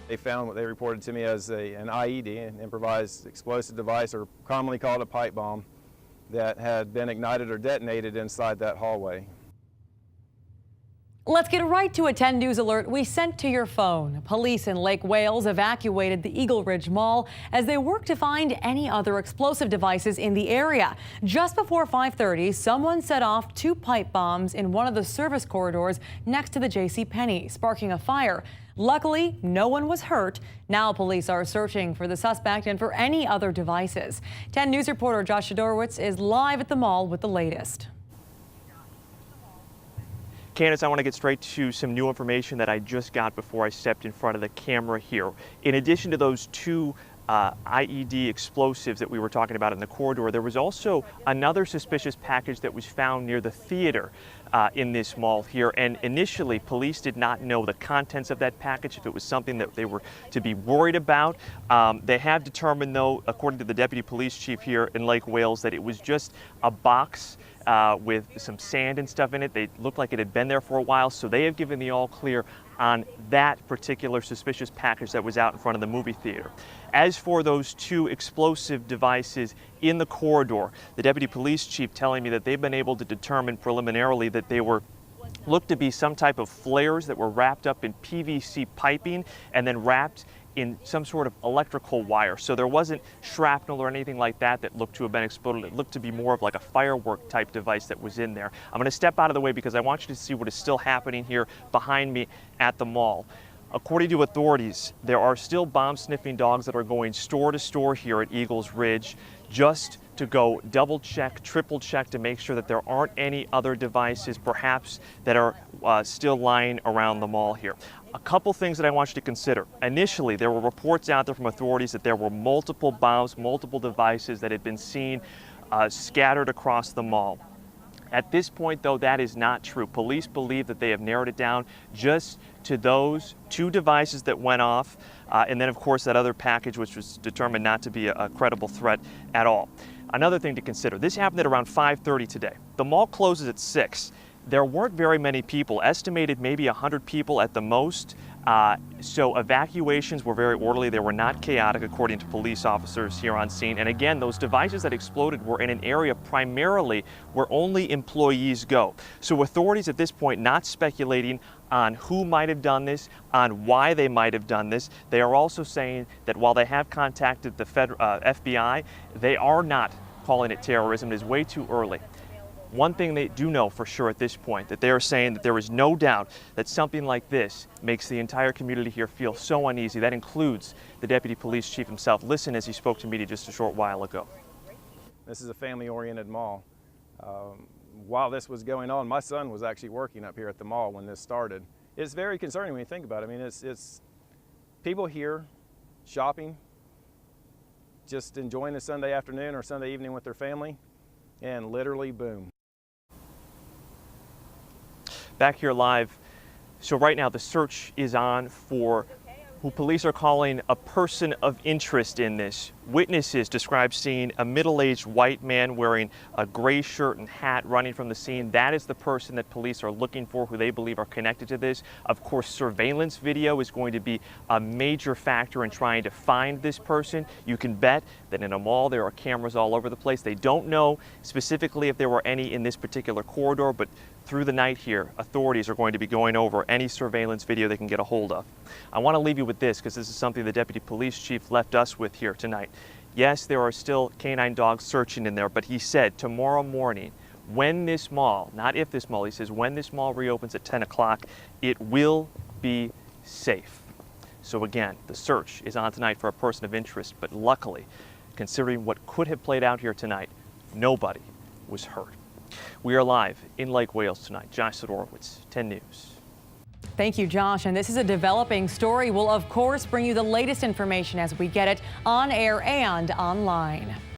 They found what they reported to me as an IED, an improvised explosive device, or commonly called a pipe bomb, that had been ignited or detonated inside that hallway. Let's get right to a 10 News alert we sent to your phone. Police in Lake Wales evacuated the Eagle Ridge Mall as they work to find any other explosive devices in the area. Just before 5:30, someone set off 2 pipe bombs in one of the service corridors next to the JCPenney, sparking a fire. Luckily, no one was hurt. Now police are searching for the suspect and for any other devices. 10 News reporter Josh Shadorowitz is live at the mall with the latest. Candace, I want to get straight to some new information that I just got before I stepped in front of the camera here. In addition to those 2 IED explosives that we were talking about in the corridor, there was also another suspicious package that was found near the theater in this mall here. And initially, police did not know the contents of that package, if it was something that they were to be worried about. They have determined, though, according to the deputy police chief here in Lake Wales, that it was just a box with some sand and stuff in it. They looked like it had been there for a while, so they have given the all clear on that particular suspicious package that was out in front of the movie theater. As for those 2 explosive devices in the corridor, the deputy police chief telling me that they've been able to determine preliminarily that they were looked to be some type of flares that were wrapped up in PVC piping and then wrapped in some sort of electrical wire. So there wasn't shrapnel or anything like that that looked to have been exploded. It looked to be more of like a firework type device that was in there. I'm going to step out of the way because I want you to see what is still happening here behind me at the mall. According to authorities, there are still bomb-sniffing dogs that are going store to store here at Eagles Ridge just to go double check, triple check to make sure that there aren't any other devices perhaps that are still lying around the mall here. A couple things that I want you to consider. Initially, there were reports out there from authorities that there were multiple bombs, multiple devices that had been seen scattered across the mall. At this point, though, that is not true. Police believe that they have narrowed it down just to those 2 devices that went off, and then, of course, that other package, which was determined not to be a credible threat at all. Another thing to consider, this happened at around 5:30 today. The mall closes at 6. There weren't very many people, estimated maybe 100 people at the most. So evacuations were very orderly. They were not chaotic, according to police officers here on scene. And again, those devices that exploded were in an area primarily where only employees go. So authorities at this point not speculating on who might have done this, on why they might have done this. They are also saying that while they have contacted the FBI, they are not calling it terrorism. It is way too early. One thing they do know for sure at this point, that they are saying that there is no doubt that something like this makes the entire community here feel so uneasy. That includes the deputy police chief himself. Listen as he spoke to media just a short while ago. This is a family-oriented mall. While this was going on, my son was actually working up here at the mall when this started. It's very concerning when you think about it. I mean, it's people here shopping, just enjoying a Sunday afternoon or Sunday evening with their family, and literally boom. Back here live. So right now the search is on for who police are calling a person of interest in this. Witnesses describe seeing a middle-aged white man wearing a gray shirt and hat running from the scene. That is the person that police are looking for, who they believe are connected to this. Of course, surveillance video is going to be a major factor in trying to find this person. You can bet that in a mall there are cameras all over the place. They don't know specifically if there were any in this particular corridor, but through the night here, authorities are going to be going over any surveillance video they can get a hold of. I want to leave you with this, because this is something the deputy police chief left us with here tonight. Yes, there are still canine dogs searching in there, but he said tomorrow morning, when this mall, not if this mall, he says when this mall reopens at 10 o'clock, it will be safe. So again, the search is on tonight for a person of interest, but luckily, considering what could have played out here tonight, nobody was hurt. We are live in Lake Wales tonight. Josh Shadorowitz, 10 News. Thank you, Josh. And this is a developing story. We'll, of course, bring you the latest information as we get it on air and online.